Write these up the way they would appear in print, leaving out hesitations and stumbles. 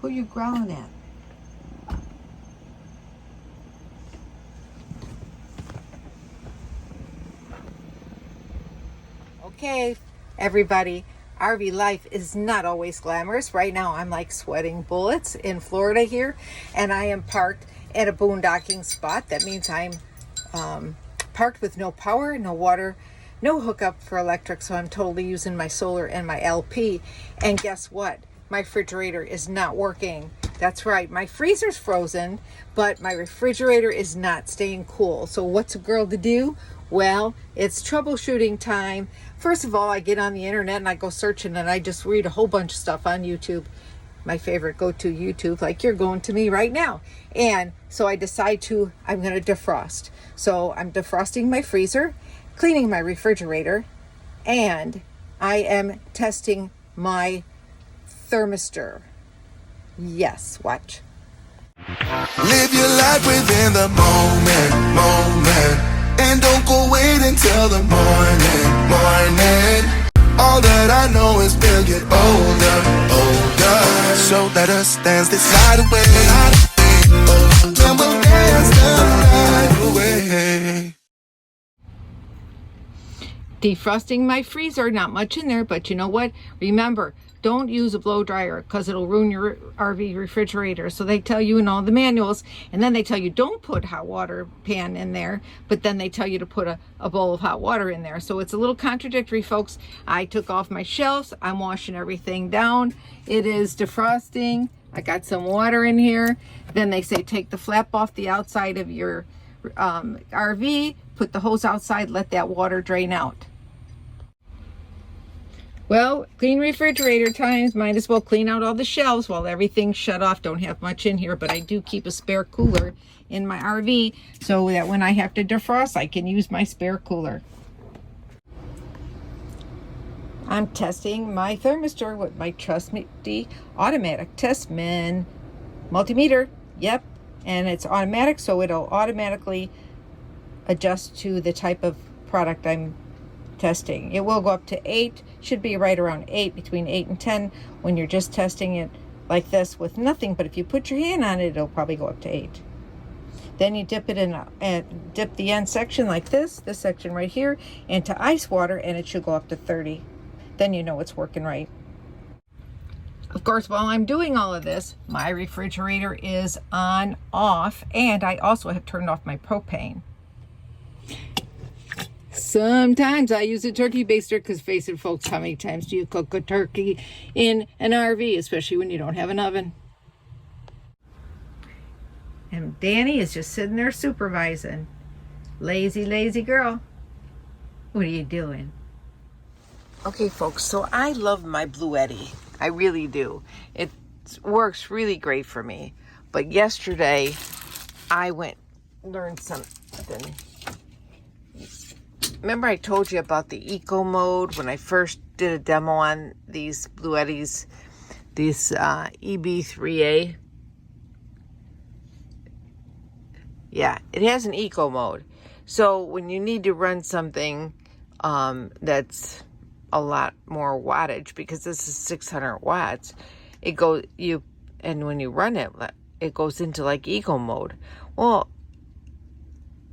Who are you growling at? Okay, everybody, RV life is not always glamorous. Right now I'm like sweating bullets in Florida here, and I am parked at a boondocking spot. That means I'm parked with no power, no water, no hookup for electric, so I'm totally using my solar and my LP. And guess what? My refrigerator is not working. That's right, my freezer's frozen, but my refrigerator is not staying cool. So what's a girl to do? Well, it's troubleshooting time. First of all, I get on the internet and I go searching, and I just read a whole bunch of stuff on YouTube. My favorite go-to YouTube, like you're going to me right now. And so I decide I'm going to defrost. So I'm defrosting my freezer, cleaning my refrigerator, and I am testing my thermistor. Yes, watch. Live your life within the moment, and don't go wait until the morning. All that I know is we'll get older. So let us dance this night away. Then we'll dance the night away. Defrosting my freezer, not much in there, but you know what? Remember, don't use a blow dryer because it'll ruin your RV refrigerator. So they tell you in all the manuals, and then they tell you don't put hot water pan in there, but then they tell you to put a bowl of hot water in there. So it's a little contradictory, folks. I took off my shelves. I'm washing everything down. It is defrosting. I got some water in here. Then they say take the flap off the outside of your RV, put the hose outside, let that water drain out. Well, clean refrigerator times. Might as well clean out all the shelves while everything's shut off. Don't have much in here, but I do keep a spare cooler in my RV so that when I have to defrost, I can use my spare cooler. I'm testing my thermistor with my trusty automatic testman multimeter. Yep, and it's automatic, so it'll automatically adjust to the type of product I'm testing. It will go up to 8, should be right around 8, between 8 and 10 when you're just testing it like this with nothing, but if you put your hand on it, it'll probably go up to 8. Then you dip it in and dip the end section like this section right here, into ice water, and it should go up to 30. Then you know it's working right. Of course, while I'm doing all of this, my refrigerator is on off, and I also have turned off my propane. Sometimes I use a turkey baster because, face it, folks, how many times do you cook a turkey in an RV, especially when you don't have an oven? And Danny is just sitting there supervising. Lazy, lazy girl. What are you doing? Okay, folks, so I love my Bluetti. I really do. It works really great for me. But yesterday, I learned something. Remember I told you about the eco mode when I first did a demo on these Bluettis, this EB3A? Yeah, it has an eco mode. So when you need to run something that's a lot more wattage, because this is 600 watts, and when you run it, it goes into like eco mode. Well,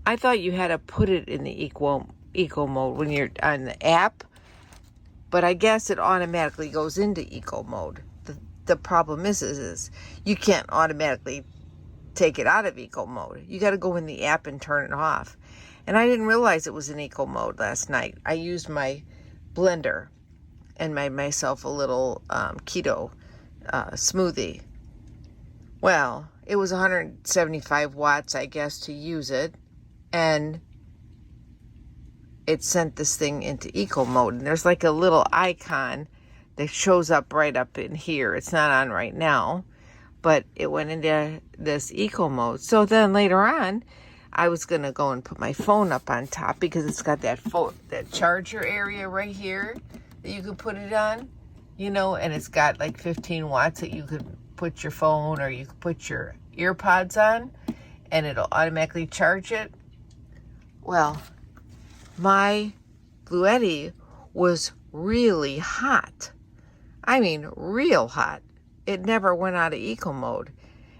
I thought you had to put it in the eco mode when you're on the app, but I guess it automatically goes into eco mode. The problem is you can't automatically take it out of eco mode. You got to go in the app and turn it off. And I didn't realize it was in eco mode last night. I used my blender and made myself a little keto smoothie. Well, it was 175 watts, I guess, to use it, and it sent this thing into eco mode. And there's like a little icon that shows up right up in here. It's not on right now, but it went into this eco mode. So then later on, I was going to go and put my phone up on top because it's got that charger area right here that you can put it on, and it's got like 15 watts that you could put your phone or you could put your ear pods on, and it'll automatically charge it. Well, my Bluetti was really hot. I mean, real hot. it never went out of eco mode.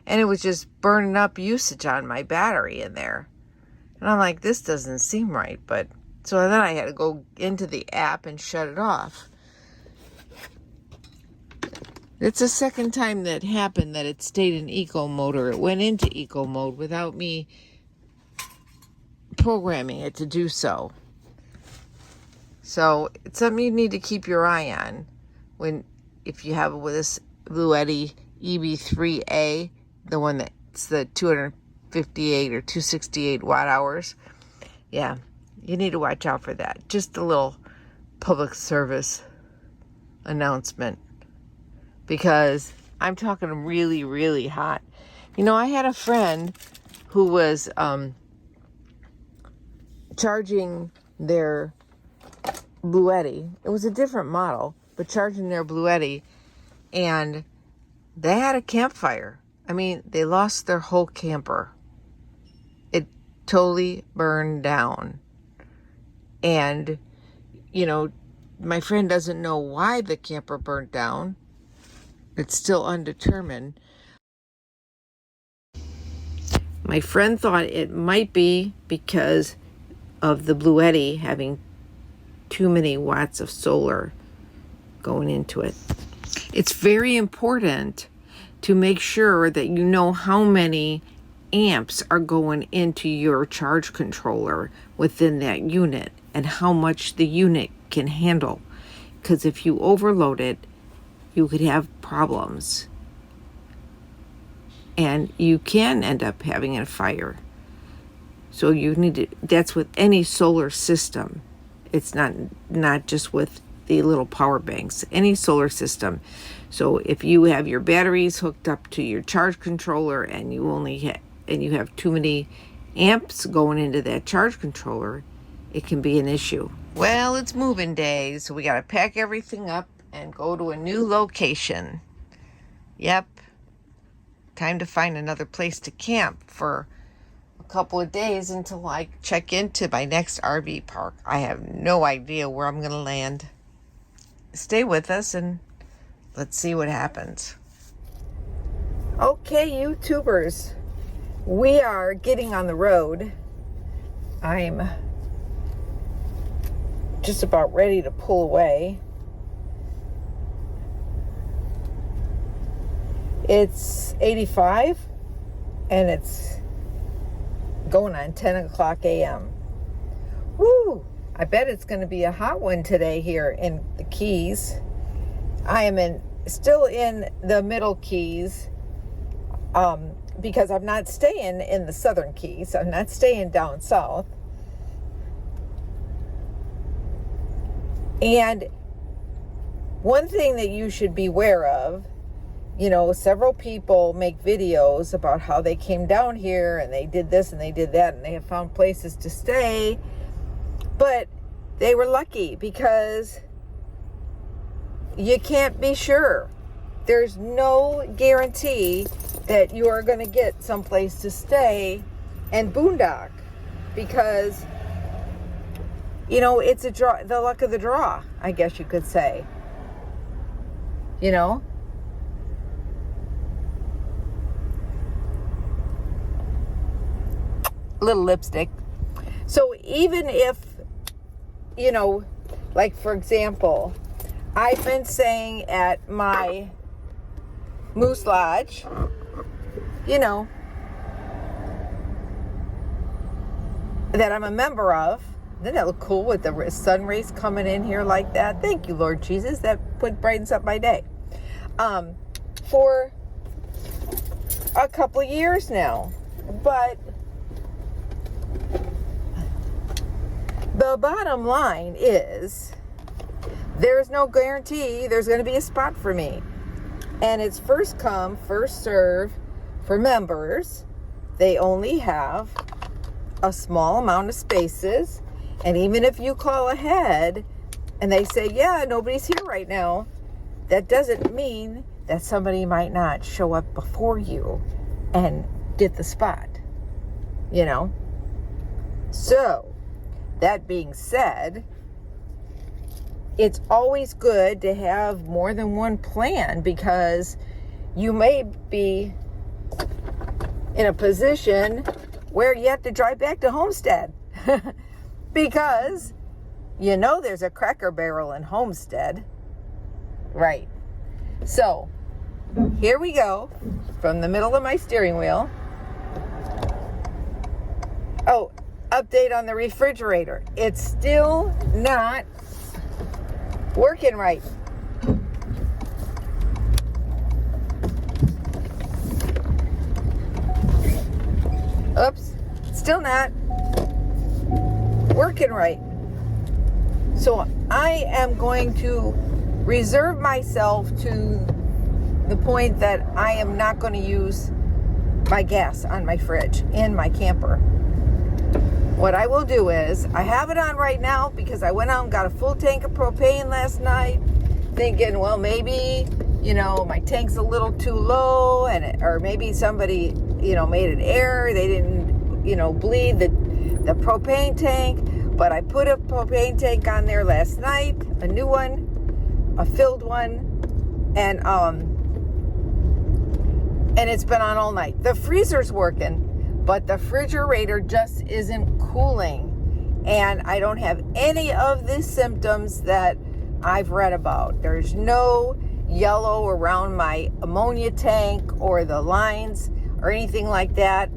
And it was just burning up usage on my battery in there. And I'm like, this doesn't seem right. But so then I had to go into the app and shut it off. It's the second time that happened that it stayed in eco mode, or it went into eco mode without me programming it to do so. So it's something you need to keep your eye on if you have with this Bluetti EB3A, the one that's the 258 or 268 watt hours. Yeah, you need to watch out for that. Just a little public service announcement, because I'm talking really, really hot. You know, I had a friend who was charging their Bluetti. It was a different model, but charging their Bluetti, and they had a campfire. I mean, they lost their whole camper. It totally burned down. And, you know, my friend doesn't know why the camper burnt down. It's still undetermined. My friend thought it might be because of the Bluetti having too many watts of solar going into it. It's very important to make sure that you know how many amps are going into your charge controller within that unit and how much the unit can handle. Because if you overload it, you could have problems. And you can end up having a fire. So you need to, that's with any solar system. It's not just with the little power banks, any solar system. So if you have your batteries hooked up to your charge controller and you have too many amps going into that charge controller, it can be an issue. Well, it's moving day, so we got to pack everything up and go to a new location. Yep. Time to find another place to camp for a couple of days until I check into my next RV park. I have no idea where I'm going to land. Stay with us and let's see what happens. Okay, YouTubers, we are getting on the road. I'm just about ready to pull away. It's 85 and it's going on 10 o'clock a.m. Woo! I bet it's going to be a hot one today here in the Keys. I am still in the Middle Keys because I'm not staying in the Southern Keys. I'm not staying down south. And one thing that you should be aware of, you know, several people make videos about how they came down here and they did this and they did that and they have found places to stay. But they were lucky because you can't be sure. There's no guarantee that you are going to get someplace to stay and boondock, because, you know, it's a draw, the luck of the draw, I guess you could say. You know? Little lipstick. So even if, you know, like for example, I've been saying at my Moose Lodge, you know, that I'm a member of. Doesn't that look cool with the sun rays coming in here like that? Thank you, Lord Jesus. That brightens up my day. For a couple years now. But the bottom line is there's no guarantee there's going to be a spot for me. And it's first come, first serve for members. They only have a small amount of spaces. And even if you call ahead and they say, yeah, nobody's here right now, that doesn't mean that somebody might not show up before you and get the spot, you know? So, that being said, it's always good to have more than one plan, because you may be in a position where you have to drive back to Homestead because you know there's a Cracker Barrel in Homestead, right? So here we go from the middle of my steering wheel. Oh, update on the refrigerator. It's still not working right. Oops, still not working right. So I am going to reserve myself to the point that I am not going to use my gas on my fridge in my camper. What I will do is, I have it on right now because I went out and got a full tank of propane last night, thinking, well, maybe, you know, my tank's a little too low, or maybe somebody, you know, made an error. They didn't, you know, bleed the propane tank. But I put a propane tank on there last night, a new one, a filled one, and it's been on all night. The freezer's working, but the refrigerator just isn't cooling. And I don't have any of the symptoms that I've read about. There's no yellow around my ammonia tank or the lines or anything like that.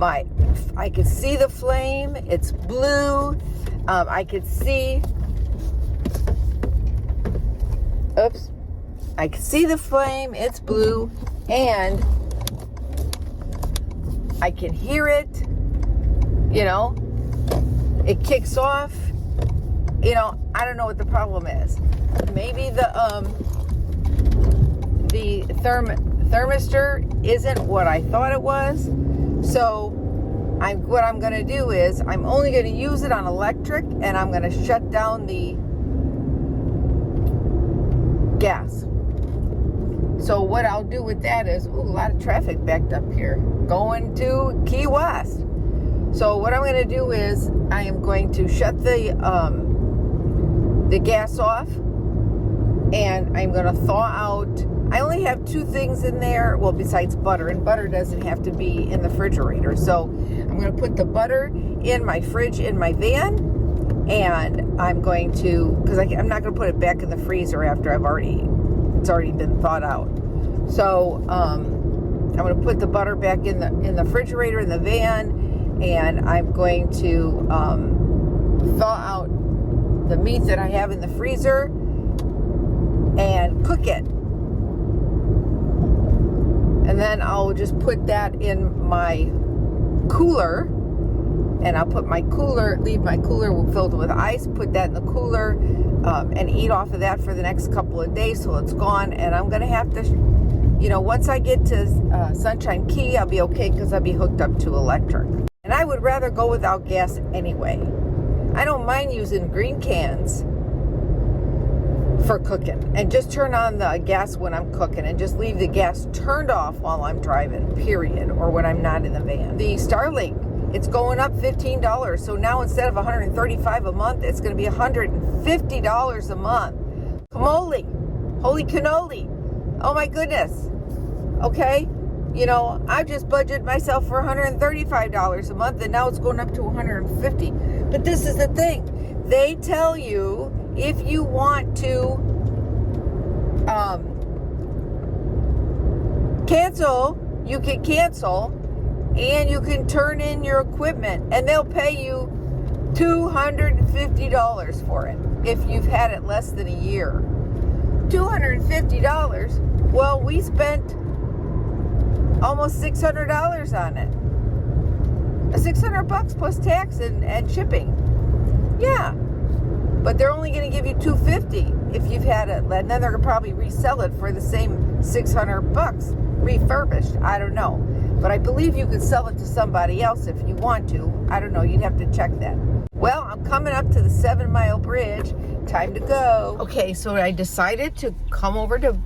I could see the flame. It's blue. I could see, I could see the flame. It's blue, and I can hear it. You know, it kicks off. You know, I don't know what the problem is. Maybe the thermistor isn't what I thought it was. So what I'm going to do is I'm only going to use it on electric, and I'm going to shut down the gas. So what I'll do with that is, a lot of traffic backed up here going to Key West. So what I'm going to do is I am going to shut the gas off, and I'm going to thaw out. I only have 2 things in there, well, besides butter, and butter doesn't have to be in the refrigerator. So I'm going to put the butter in my fridge in my van, and I'm going to, because I'm not going to put it back in the freezer after it's already been thawed out. So I'm going to put the butter back in the refrigerator in the van, and I'm going to thaw out the meat that I have in the freezer and cook it. And then I'll just put that in my cooler, and I'll put my cooler, leave my cooler filled with ice, put that in the cooler, and eat off of that for the next couple of days till it's gone. And I'm going to have to, you know, once I get to Sunshine Key, I'll be okay because I'll be hooked up to electric. And I would rather go without gas anyway. I don't mind using green cans for cooking, and just turn on the gas when I'm cooking, and just leave the gas turned off while I'm driving, period, or when I'm not in the van. The Starlink, it's going up $15. So now instead of $135 a month, it's going to be $150 a month. Camoli, holy cannoli. Oh my goodness. Okay. You know, I just budgeted myself for $135 a month, and now it's going up to $150. But this is the thing. They tell you, if you want to cancel, you can cancel, and you can turn in your equipment, and they'll pay you $250 for it if you've had it less than a year. $250. Well, we spent almost $600 on it. $600 plus tax and shipping. Yeah. But they're only going to give you $250 if you've had it, and then they're going to probably resell it for the same $600 refurbished. I don't know, but I believe you could sell it to somebody else if you want to. I don't know. You'd have to check that. Well, I'm coming up to the 7 Mile Bridge. Time to go. Okay, so I decided to come over to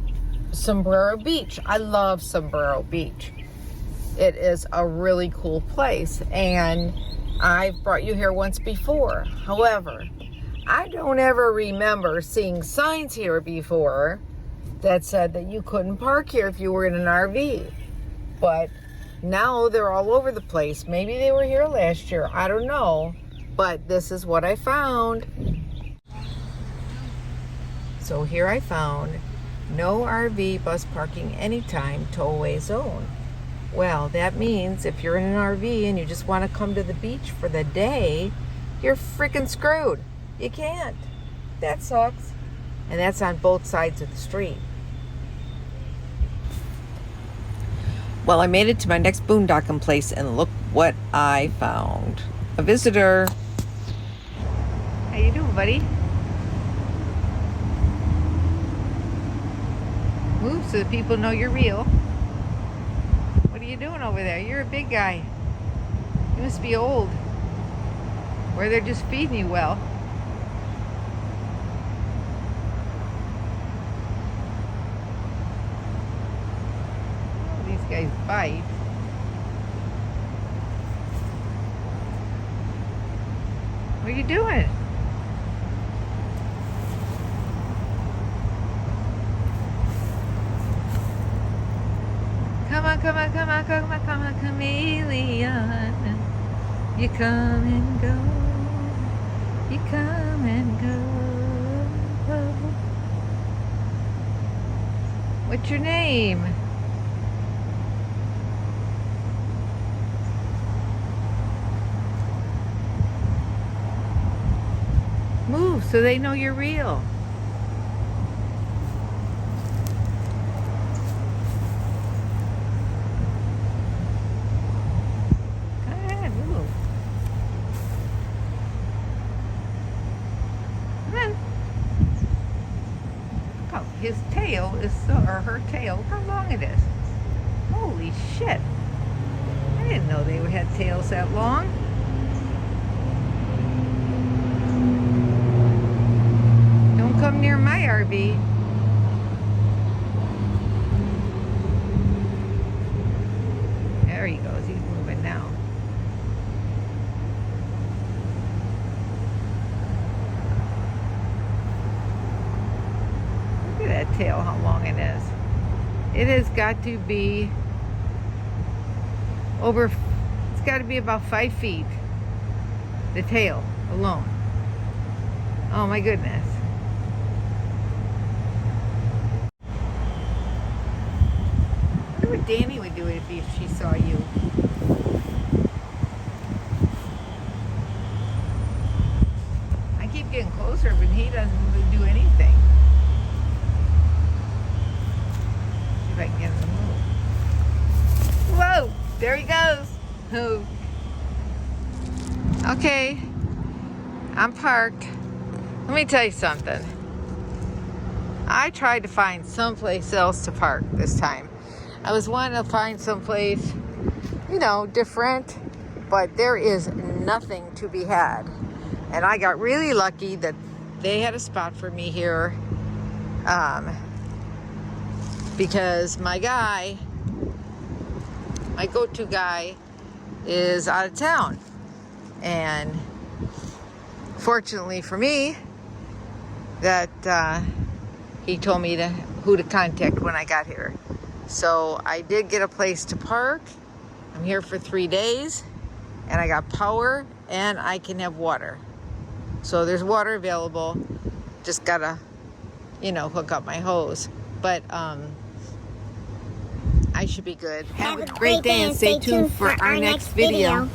Sombrero Beach. I love Sombrero Beach. It is a really cool place, and I've brought you here once before. However, I don't ever remember seeing signs here before that said that you couldn't park here if you were in an RV. But now they're all over the place. Maybe they were here last year. I don't know. But this is what I found. So here I found no RV bus parking anytime, towaway zone. Well, that means if you're in an RV and you just want to come to the beach for the day, you're freaking screwed. You can't. That sucks. And that's on both sides of the street. Well, I made it to my next boondocking place, and look what I found. A visitor. How you doing, buddy? Move so that people know you're real. What are you doing over there? You're a big guy. You must be old. Or they're just feeding you well. Guys bite. What are you doing? Come on, come on, come on, come on, come on, chameleon. You come and go. You come and go. What's your name? Move so they know you're real. Go ahead, move. Come on. Oh, his tail is so, or her tail, look how long it is. Holy shit. I didn't know they had tails that long. Come near my RV. There he goes. He's moving now. Look at that tail, how long it is. It has got to be over, it's got to be about 5 feet. The tail alone. Oh my goodness. I wonder what Danny would do if she saw you. I keep getting closer, but he doesn't do anything. See if I can get him to move. Whoa! There he goes. Oh. Okay. I'm parked. Let me tell you something. I tried to find someplace else to park this time. I was wanting to find someplace, you know, different, but there is nothing to be had. And I got really lucky that they had a spot for me here, because my go-to guy is out of town. And fortunately for me, that he told me who to contact when I got here. So I did get a place to park. I'm here for 3 days, and I got power, and I can have water. So there's water available. Just gotta, you know, hook up my hose. But I should be good. Have a great day, and stay tuned for our next video.